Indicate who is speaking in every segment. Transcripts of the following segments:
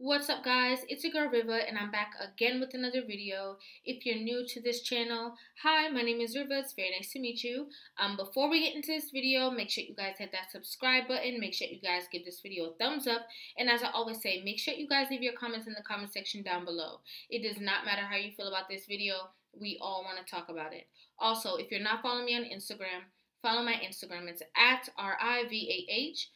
Speaker 1: What's up, guys? It's your girl Riva, and I'm back again with another video. If you're new to this channel, hi, my name is Riva. It's very nice to meet you. Before we get into this video, make sure you guys hit that subscribe button. Make sure you guys give this video a thumbs up. And as I always say, make sure you guys leave your comments in the comment section down below. It does not matter how you feel about this video. We all want to talk about it. Also, if you're not following me on Instagram, follow my Instagram. It's at RIVAH_JORDON.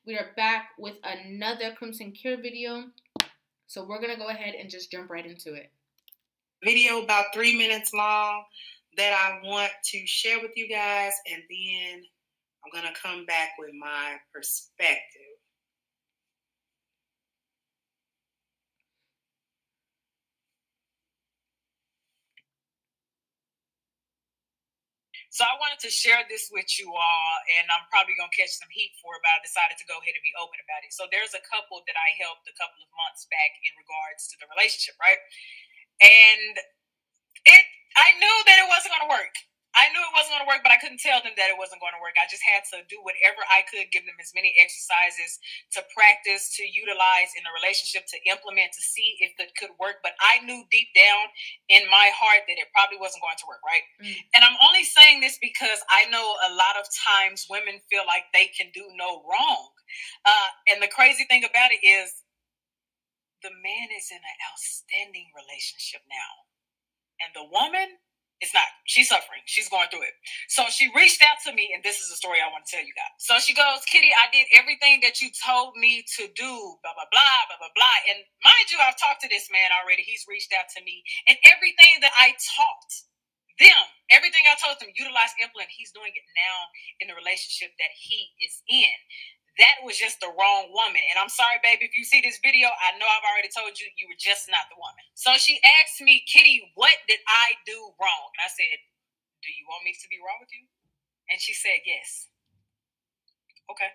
Speaker 1: We are back with another Crimson Cure video. So we're going to go ahead and just jump right into it.
Speaker 2: Video about 3 minutes long that I want to share with you guys. And then I'm going to come back with my perspective. So I wanted to share this with you all, and I'm probably going to catch some heat for it, but I decided to go ahead and be open about it. So there's a couple that I helped a couple of months back in regards to the relationship, right? And I knew that it wasn't going to work. I knew it wasn't going to work, but I couldn't tell them that it wasn't going to work. I just had to do whatever I could, give them as many exercises to practice, to utilize in the relationship, to implement, to see if it could work. But I knew deep down in my heart that it probably wasn't going to work, right? And I'm only saying this because I know a lot of times women feel like they can do no wrong. And the crazy thing about it is the man is in an outstanding relationship now. And the woman is not. She's suffering. She's going through it. So she reached out to me, and this is the story I want to tell you guys. So she goes, Kitty, I did everything that you told me to do, blah, blah, blah, blah, blah, blah. And mind you, I've talked to this man already. He's reached out to me. And everything that I taught them, everything I told them, utilize, implement, he's doing it now in the relationship that he is in. That was just the wrong woman. And I'm sorry, baby, if you see this video, I know I've already told you, you were just not the woman. So she asked me, Kitty, what did I do wrong? And I said, do you want me to be wrong with you? And she said, yes. Okay.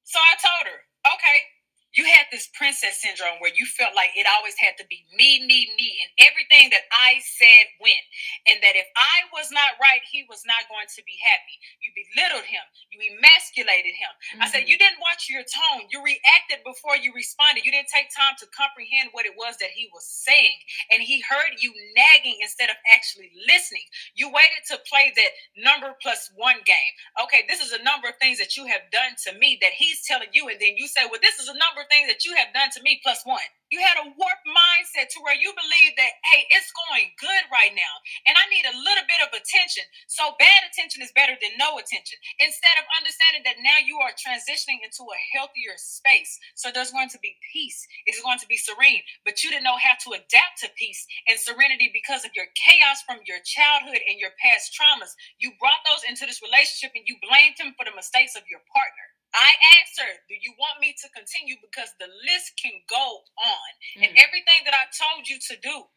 Speaker 2: So I told her, okay, you had this princess syndrome where you felt like it always had to be me, and everything that I said went. And that if I was not right, he was not going to be happy. You belittled him. You emasculated him. I said, you didn't watch your tone. You reacted before you responded. You didn't take time to comprehend what it was that he was saying. And he heard you nagging instead of actually listening. You waited to play that number plus one game. Okay, this is a number of things that you have done to me that he's telling you. And then you say, well, this is a number of things that you have done to me plus one. You had a warped mindset to where you believe that, hey, it's going good right now, and I need a little bit of attention. So bad attention is better than no attention. Instead of understanding that now you are transitioning into a healthier space. So there's going to be peace. It's going to be serene. But you didn't know how to adapt to peace and serenity because of your chaos from your childhood and your past traumas. You brought those into this relationship and you blamed him for the mistakes of your partner. I asked her, do you want me to continue? Because the list can go on. And everything that I told you to do,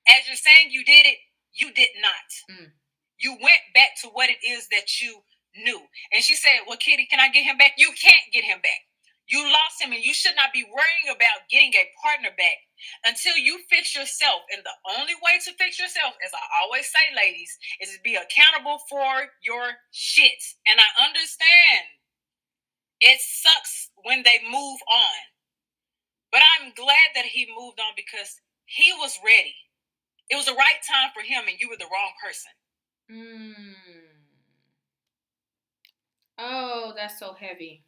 Speaker 2: as you're saying you did it, you did not. You went back to what it is that you knew. And she said, well, Kitty, can I get him back? You can't get him back. You lost him, and you should not be worrying about getting a partner back until you fix yourself. And the only way to fix yourself, as I always say, ladies, is to be accountable for your shit. And I understand it sucks when they move on. But I'm glad that he moved on because he was ready. It was the right time for him, and you were the wrong person.
Speaker 1: Oh, that's so heavy.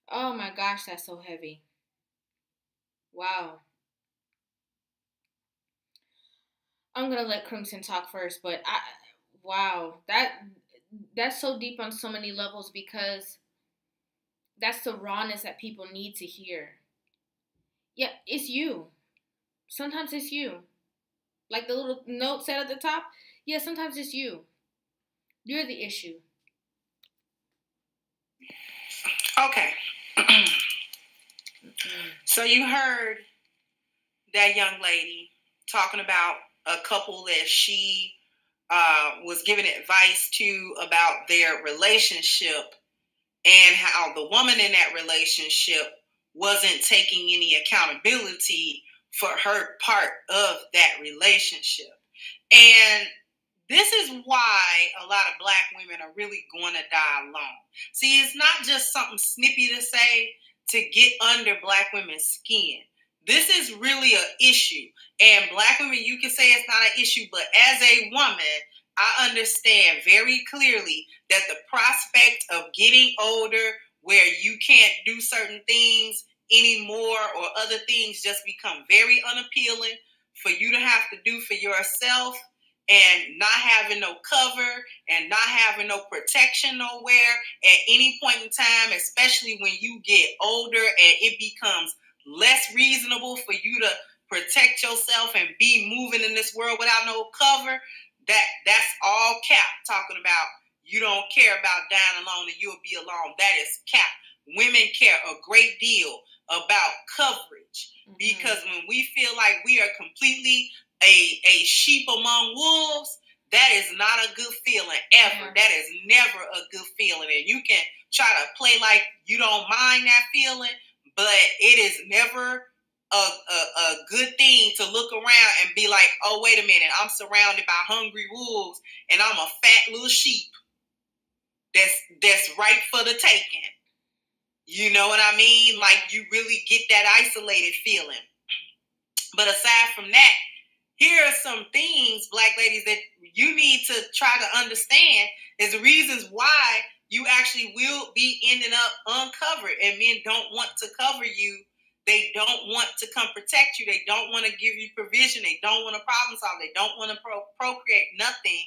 Speaker 1: Oh my gosh, that's so heavy. Wow. I'm gonna let Crimson talk first, but wow, that's so deep on so many levels because that's the rawness that people need to hear. Yeah, it's you. Sometimes it's you. Like the little note said at the top. Yeah, sometimes it's you. You're the issue.
Speaker 2: Okay. So you heard that young lady talking about a couple that she was giving advice to about their relationship and how the woman in that relationship wasn't taking any accountability for her part of that relationship. And this is why a lot of Black women are really going to die alone. See, it's not just something snippy to say to get under Black women's skin. This is really an issue. And Black women, you can say it's not an issue, but as a woman, I understand very clearly that the prospect of getting older where you can't do certain things anymore or other things just become very unappealing for you to have to do for yourself, and not having no cover and not having no protection nowhere at any point in time, especially when you get older and it becomes less reasonable for you to protect yourself and be moving in this world without no cover. That's all cap, talking about you don't care about dying alone and you'll be alone. That is cap. Women care a great deal about coverage, because when we feel like we are completely a sheep among wolves, that is not a good feeling ever. Yeah. That is never a good feeling. And you can try to play like you don't mind that feeling, but it is never a good thing to look around and be like, oh, wait a minute, I'm surrounded by hungry wolves and I'm a fat little sheep that's ripe for the taking. You know what I mean? Like, you really get that isolated feeling. But aside from that, here are some things, Black ladies, that you need to try to understand is the reasons why you actually will be ending up uncovered, and men don't want to cover you. They don't want to come protect you. They don't want to give you provision. They don't want to problem solve. They don't want to procreate nothing.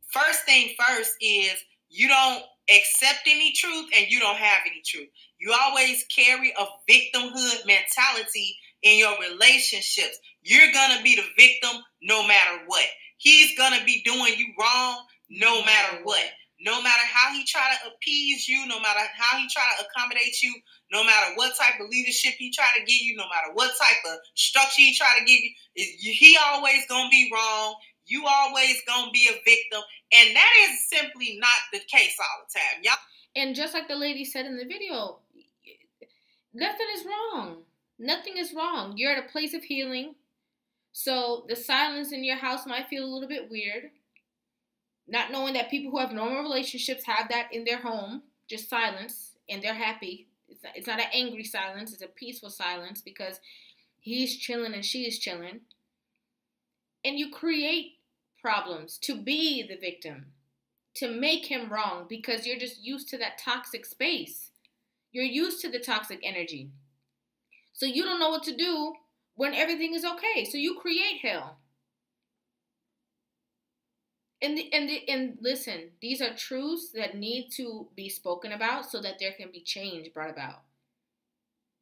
Speaker 2: First thing first is you don't accept any truth and you don't have any truth. You always carry a victimhood mentality in your relationships. You're going to be the victim no matter what. He's going to be doing you wrong no matter what. No matter how he try to appease you, no matter how he try to accommodate you, no matter what type of leadership he try to give you, no matter what type of structure he try to give you, he always going to be wrong. You always going to be a victim. And that is simply not the case all the time. Y'all.
Speaker 1: And just like the lady said in the video, nothing is wrong. Nothing is wrong. You're at a place of healing. So the silence in your house might feel a little bit weird. Not knowing that people who have normal relationships have that in their home, just silence, and they're happy. It's not an angry silence. It's a peaceful silence because he's chilling and she is chilling. And you create problems to be the victim, to make him wrong, because you're just used to that toxic space. You're used to the toxic energy. So you don't know what to do when everything is okay. So you create hell. And listen, these are truths that need to be spoken about so that there can be change brought about.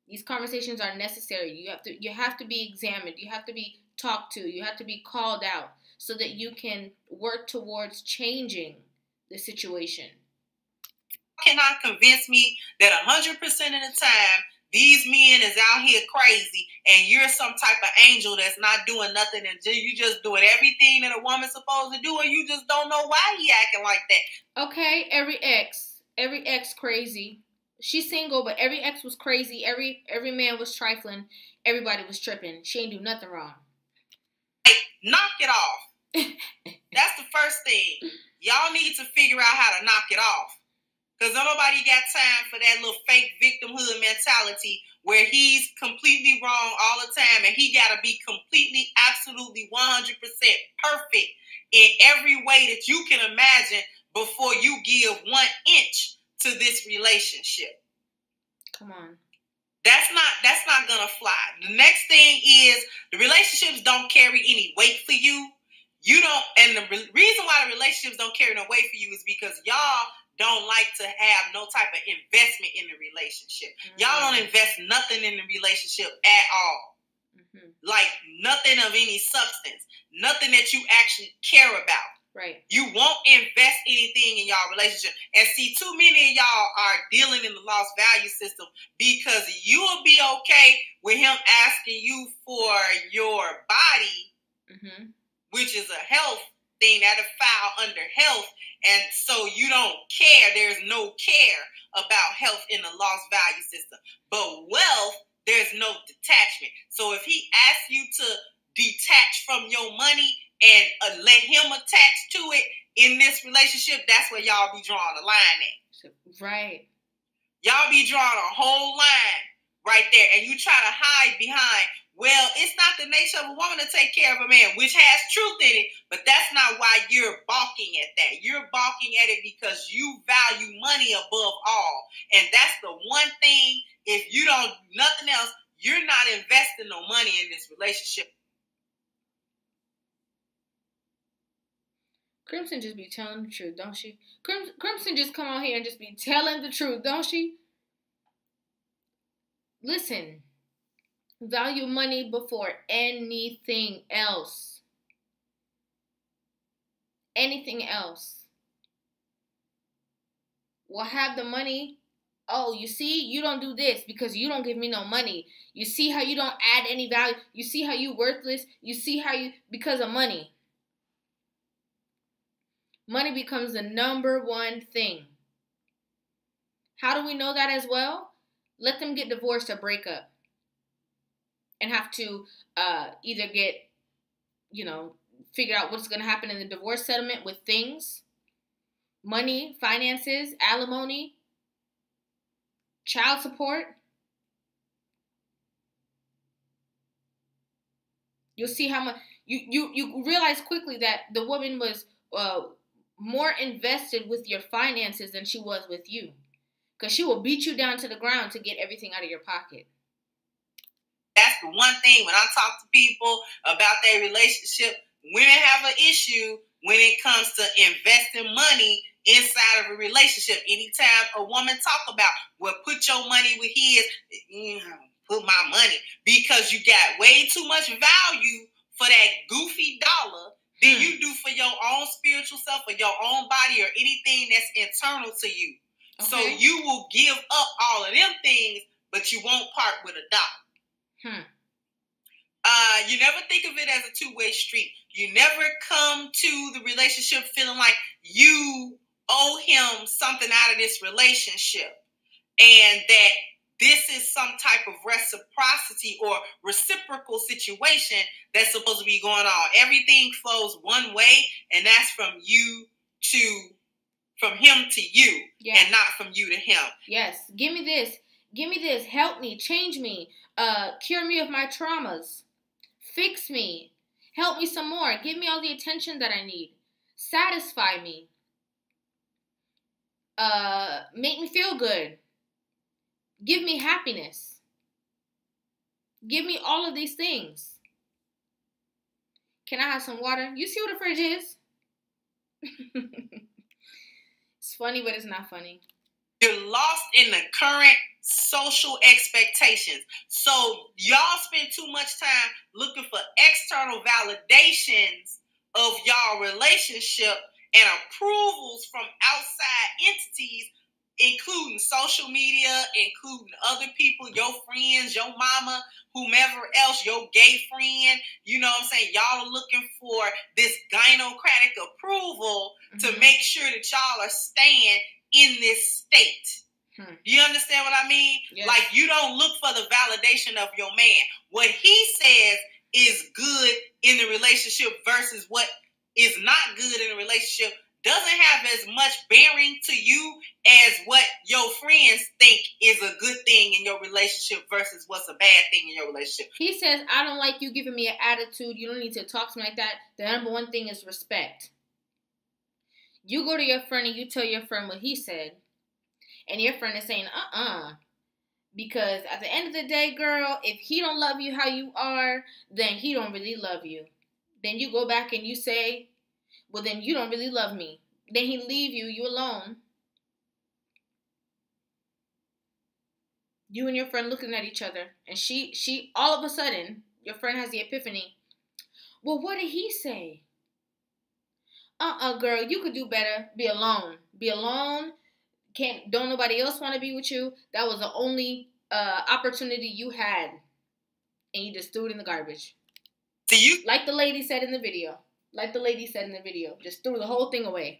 Speaker 1: These conversations are necessary. You have to be examined. You have to be talked to. You have to be called out so that you can work towards changing the situation.
Speaker 2: You cannot convince me that 100% of the time these men is out here crazy and you're some type of angel that's not doing nothing and you just doing everything that a woman's supposed to do, and you just don't know why he acting like that.
Speaker 1: Okay, every ex crazy. She's single, but every ex was crazy. Every man was trifling. Everybody was tripping. She ain't do nothing wrong.
Speaker 2: Like, knock it off. That's the first thing. Y'all need to figure out how to knock it off. Because nobody got time for that little fake victimhood mentality where he's completely wrong all the time and he got to be completely, absolutely 100% perfect in every way that you can imagine before you give 1 inch to this relationship.
Speaker 1: Come on.
Speaker 2: That's not going to fly. The next thing is the relationships don't carry any weight for you. You don't, and the reason why the relationships don't carry no weight for you is because y'all don't like to have no type of investment in the relationship. Mm-hmm. Y'all don't invest nothing in the relationship at all. Mm-hmm. Like nothing of any substance. Nothing that you actually care about.
Speaker 1: Right.
Speaker 2: You won't invest anything in y'all relationship. And see, too many of y'all are dealing in the lost value system because you will be okay with him asking you for your body, mm-hmm. which is a health thing that'll file under health. And so you don't care. There's no care about health in the lost value system. But wealth, there's no detachment. So if he asks you to detach from your money and let him attach to it in this relationship, that's where y'all be drawing the line at.
Speaker 1: Right.
Speaker 2: Y'all be drawing a whole line right there, and you try to hide behind, well, it's not the nature of a woman to take care of a man, which has truth in it, but that's not why you're balking at that. You're balking at it because you value money above all. And that's the one thing, if you don't, nothing else, you're not investing no money in this relationship.
Speaker 1: Crimson just be telling the truth, don't she? Crimson just come on here and just be telling the truth, don't she? Listen, value money before anything else. Anything else. Well, have the money. Oh, you see, you don't do this because you don't give me no money. You see how you don't add any value. You see how you worthless. You see how you, because of money. Money becomes the number one thing. How do we know that as well? Let them get divorced or break up. And have to either get, figure out what's going to happen in the divorce settlement with things. Money, finances, alimony, child support. You'll see how much, you realize quickly that the woman was more invested with your finances than she was with you. Because she will beat you down to the ground to get everything out of your pocket. That's the one thing when I talk to people about their relationship, women have an issue when it comes to investing money inside of a relationship. Anytime a woman talk about, well, put your money with his, put my money, because you got way too much value for that goofy dollar than you do for your own spiritual self or your own body or anything that's internal to you. Okay. So you will give up all of them things, but you won't part with a dollar. You never think of it as a two-way street. You never come to the relationship feeling like you owe him something out of this relationship, and that this is some type of reciprocity or reciprocal situation that's supposed to be going on. Everything flows one way, and that's from him to you, and not from you to him. Yes. Give me this. Give me this. Help me. Change me. Cure me of my traumas. Fix me. Help me some more. Give me all the attention that I need. Satisfy me. Make me feel good. Give me happiness. Give me all of these things. Can I have some water? You see what a fridge is? It's funny, but it's not funny. You're lost in the current social expectations. So y'all spend too much time looking for external validations of y'all relationship and approvals from outside entities, including social media, including other people, your friends, your mama, whomever else, your gay friend. You know what I'm saying? Y'all are looking for this gynocratic approval to make sure that y'all are staying in this state. You understand what I mean? Yes. Like, you don't look for the validation of your man. What he says is good in the relationship versus what is not good in the relationship doesn't have as much bearing to you as what your friends think is a good thing in your relationship versus what's a bad thing in your relationship. He says, I don't like you giving me an attitude. You don't need to talk to me like that. The number one thing is respect. You go to your friend and you tell your friend what he said. And your friend is saying, because at the end of the day, girl, if he don't love you how you are, then he don't really love you. Then you go back and you say, well, then you don't really love me. Then he leave you alone. You and your friend looking at each other. And she all of a sudden, your friend has the epiphany. Well, what did he say? Girl, you could do better. Be alone. Be alone. Don't nobody else want to be with you. That was the only opportunity you had. And you just threw it in the garbage. Like the lady said in the video. Just threw the whole thing away.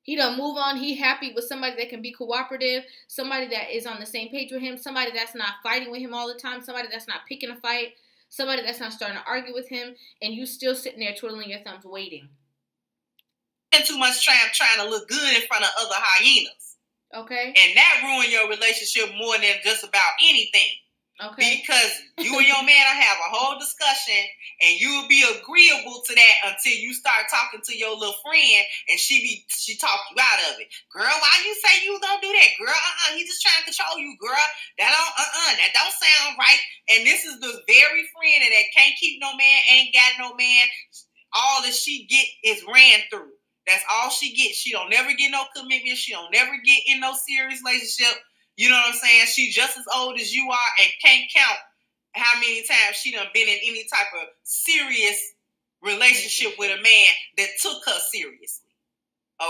Speaker 1: He done move on. He happy with somebody that can be cooperative. Somebody that is on the same page with him. Somebody that's not fighting with him all the time. Somebody that's not picking a fight. Somebody that's not starting to argue with him. And you still sitting there twiddling your thumbs waiting. Too much trying to look good in front of other hyenas. Okay.
Speaker 2: And that ruined your relationship more than just about anything.
Speaker 1: Okay.
Speaker 2: Because you and your man will have a whole discussion and you will be agreeable to that until you start talking to your little friend and she talk you out of it. Girl, why you say you don't do that? Girl, he just trying to control you, girl. That don't sound right. And this is the very friend that can't keep no man, ain't got no man. All that she get is ran through. That's all she gets. She don't never get no commitment. She don't never get in no serious relationship. You know what I'm saying? She's just as old as you are and can't count how many times she done been in any type of serious relationship with a man that took her seriously.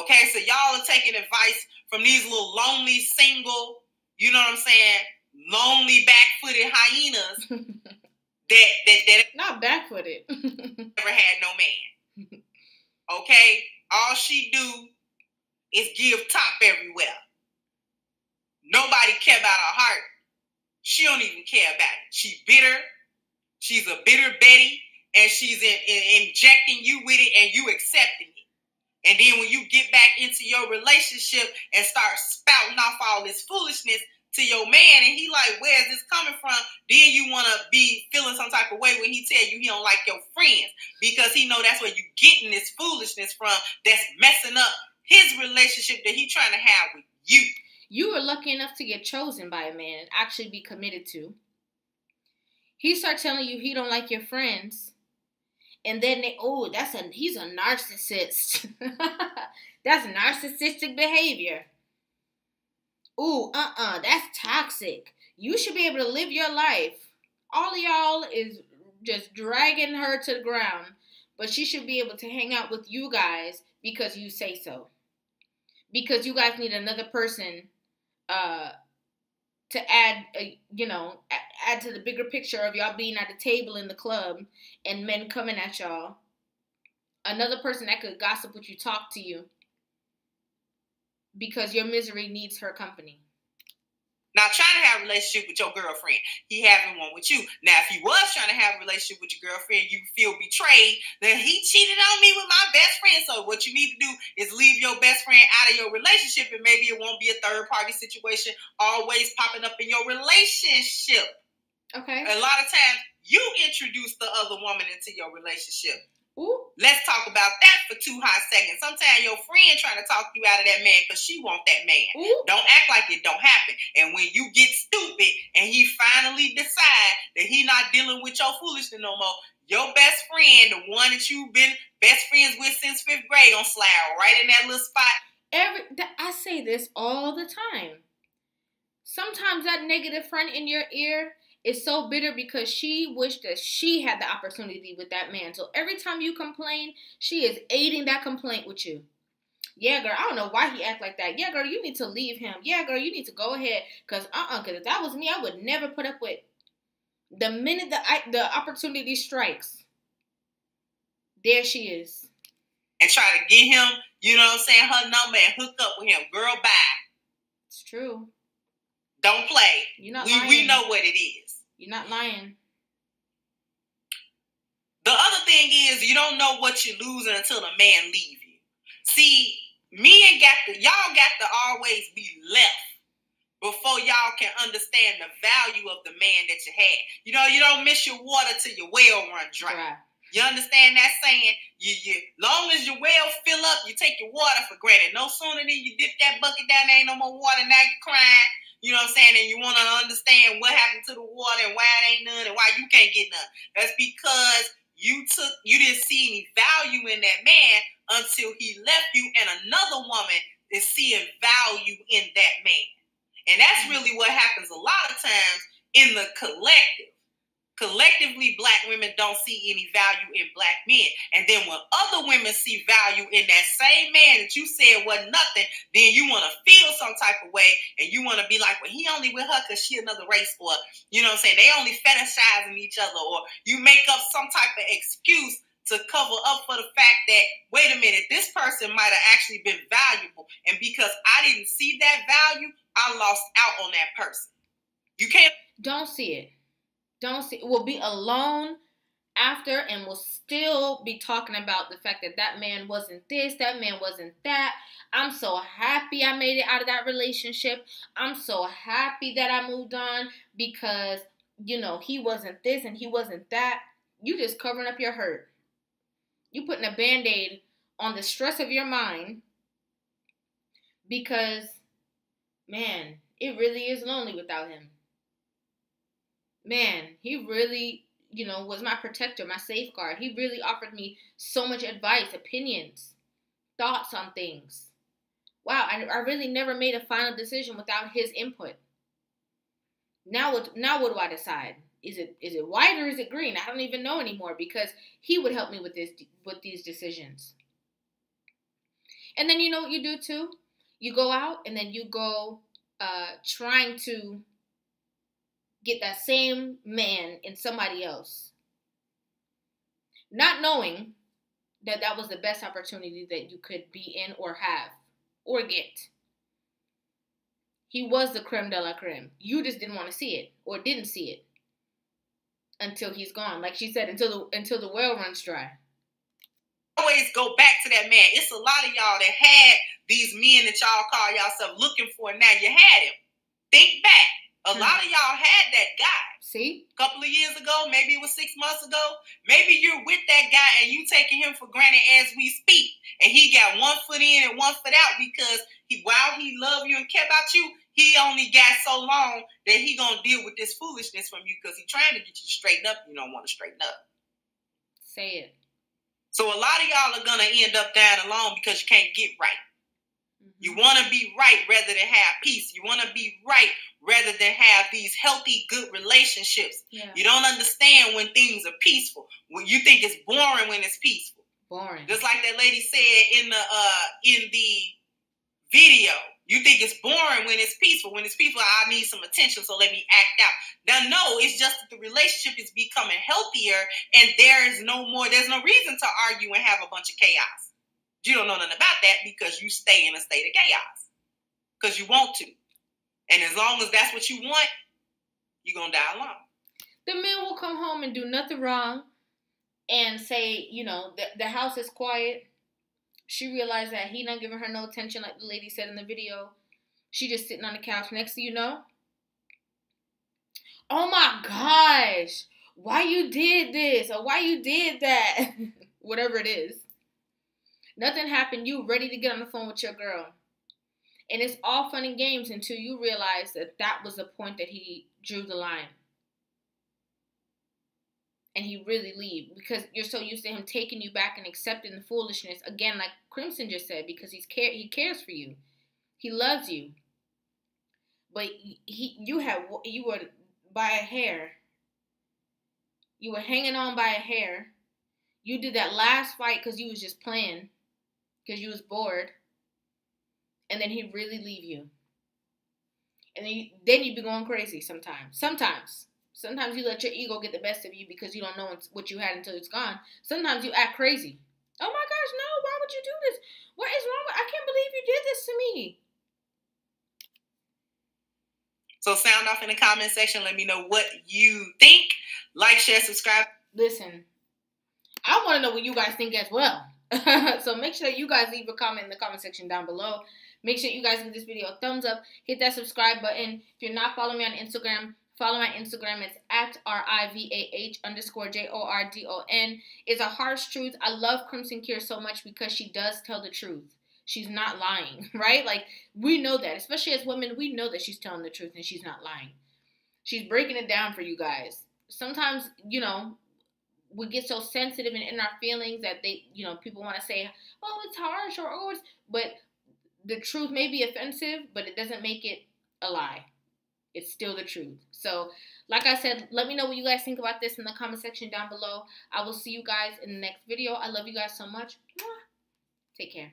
Speaker 2: Okay, so y'all are taking advice from these little lonely, single, you know what I'm saying, lonely, back-footed hyenas that
Speaker 1: not back-footed.
Speaker 2: never had no man. Okay, all she do is give top everywhere. Nobody care about her heart. She don't even care about it. She's bitter. She's a bitter Betty, and she's injecting you with it, and you accepting it. And then when you get back into your relationship and start spouting off all this foolishness to your man, and he like, where's this coming from? Then you want to be feeling some type of way when he tell you he don't like your friends, because he know that's where you getting this foolishness from that's messing up his relationship that he trying to have with you.
Speaker 1: You were lucky enough to get chosen by a man and actually be committed to. He start telling you he don't like your friends. And then he's a narcissist. That's narcissistic behavior. That's toxic. You should be able to live your life. All of y'all is just dragging her to the ground. But she should be able to hang out with you guys because you say so. Because you guys need another person to add to the bigger picture of y'all being at the table in the club and men coming at y'all. Another person that could gossip with you, talk to you, because your misery needs her company.
Speaker 2: Now, trying to have a relationship with your girlfriend, he having one with you. Now, if he was trying to have a relationship with your girlfriend, you feel betrayed, then he cheated on me with my best friend. So what you need to do is leave your best friend out of your relationship, and maybe it won't be a third-party situation always popping up in your relationship.
Speaker 1: Okay.
Speaker 2: A lot of times, you introduce the other woman into your relationship.
Speaker 1: Ooh.
Speaker 2: Let's talk about that for 2 hot seconds. Sometimes your friend trying to talk you out of that man because she want that man.
Speaker 1: Ooh.
Speaker 2: Don't act like it don't happen. And when you get stupid and he finally decide that he not dealing with your foolishness no more, your best friend, the one that you've been best friends with since 5th grade, on slide right in that little spot.
Speaker 1: I say this all the time. Sometimes that negative friend in your ear is so bitter because she wished that she had the opportunity with that man. So every time you complain, she is aiding that complaint with you. Yeah, girl, I don't know why he act like that. Yeah, girl, you need to leave him. Yeah, girl, you need to go ahead. Because if that was me, I would never put up with. The minute the opportunity strikes, there she is.
Speaker 2: And try to get him, you know what I'm saying, her number and hook up with him. Girl, bye.
Speaker 1: It's true.
Speaker 2: Don't play.
Speaker 1: You're not lying.
Speaker 2: We know what it is.
Speaker 1: You're not lying.
Speaker 2: The other thing is, you don't know what you're losing until the man leave you. See, y'all got to always be left before y'all can understand the value of the man that you had. You know, you don't miss your water till your well run dry. Right. You understand that saying? Long as your well fill up, you take your water for granted. No sooner than you dip that bucket down, there ain't no more water, now you're crying. You know what I'm saying? And you want to understand what happened to the water and why it ain't none and why you can't get none. That's because you didn't see any value in that man until he left you, and another woman is seeing value in that man. And that's really what happens a lot of times in the collective. Collectively, black women don't see any value in black men. And then when other women see value in that same man that you said wasn't nothing, then you want to feel some type of way, and you want to be like, well, he only with her because she another race, or, you know what I'm saying, they only fetishizing each other, or you make up some type of excuse to cover up for the fact that, wait a minute, this person might have actually been valuable, and because I didn't see that value, I lost out on that person. You can't.
Speaker 1: Don't see it. Don't see it. Will be alone after and will still be talking about the fact that that man wasn't this, that man wasn't that. I'm so happy I made it out of that relationship. I'm so happy that I moved on because, you know, he wasn't this and he wasn't that. You just covering up your hurt. You putting a Band-Aid on the stress of your mind because, man, it really is lonely without him. Man, he really, you know, was my protector, my safeguard. He really offered me so much advice, opinions, thoughts on things. Wow, I really never made a final decision without his input. Now what do I decide? Is it white or is it green? I don't even know anymore because he would help me with these decisions. And then you know what you do too? You go out and then you go trying to get that same man in somebody else. Not knowing that that was the best opportunity that you could be in or have or get. He was the creme de la creme. You just didn't want to see it or didn't see it until he's gone. Like she said, until the well runs dry.
Speaker 2: Always go back to that man. It's a lot of y'all that had these men that y'all call yourself looking for. Now you had him. Think back. A lot of y'all had that guy.
Speaker 1: See?
Speaker 2: A couple of years ago, maybe it was 6 months ago. Maybe you're with that guy and you taking him for granted as we speak. And he got one foot in and one foot out because while he loved you and cared about you, he only got so long that he gonna deal with this foolishness from you because he's trying to get you to straighten up. You don't want to straighten up.
Speaker 1: Say it.
Speaker 2: So a lot of y'all are gonna end up dying alone because you can't get right. You want to be right rather than have peace. You want to be right rather than have these healthy, good relationships.
Speaker 1: Yeah.
Speaker 2: You don't understand when things are peaceful. When you think it's boring when it's peaceful.
Speaker 1: Boring.
Speaker 2: Just like that lady said in the video. You think it's boring when it's peaceful. When it's peaceful, I need some attention, so let me act out. Now, no, it's just that the relationship is becoming healthier, and there's no reason to argue and have a bunch of chaos. You don't know nothing about that because you stay in a state of chaos. Because you want to. And as long as that's what you want, you're going to die alone.
Speaker 1: The man will come home and do nothing wrong and say, you know, the house is quiet. She realized that he not giving her no attention like the lady said in the video. She just sitting on the couch. Next thing you know, oh my gosh, why you did this or why you did that? Whatever it is. Nothing happened. You ready to get on the phone with your girl. And it's all fun and games until you realize that that was the point that he drew the line. And he really leave because you're so used to him taking you back and accepting the foolishness. Again, like Crimson just said, because he cares for you. He loves you. But you were by a hair. You were hanging on by a hair. You did that last fight because you was just playing. Because you was bored. And then he really leave you. And then you be going crazy sometimes. Sometimes you let your ego get the best of you because you don't know what you had until it's gone. Sometimes you act crazy. Oh my gosh, no, why would you do this? What is wrong with I can't believe you did this to me.
Speaker 2: So sound off in the comment section. Let me know what you think. Like, share, subscribe.
Speaker 1: Listen, I want to know what you guys think as well. So make sure you guys leave a comment in the comment section down below. Make sure you guys give this video a thumbs up. Hit that subscribe button. If you're not following me on Instagram, follow my Instagram. It's at RIVAH_JORDON. It's a harsh truth. I love Crimson Cure so much because she does tell the truth. She's not lying, right? Like, we know that. Especially as women, we know that she's telling the truth and she's not lying. She's breaking it down for you guys. Sometimes, you know, we get so sensitive and in our feelings that people want to say, oh, it's harsh or oh, but the truth may be offensive, but it doesn't make it a lie. It's still the truth. So, like I said, let me know what you guys think about this in the comment section down below. I will see you guys in the next video. I love you guys so much. Take care.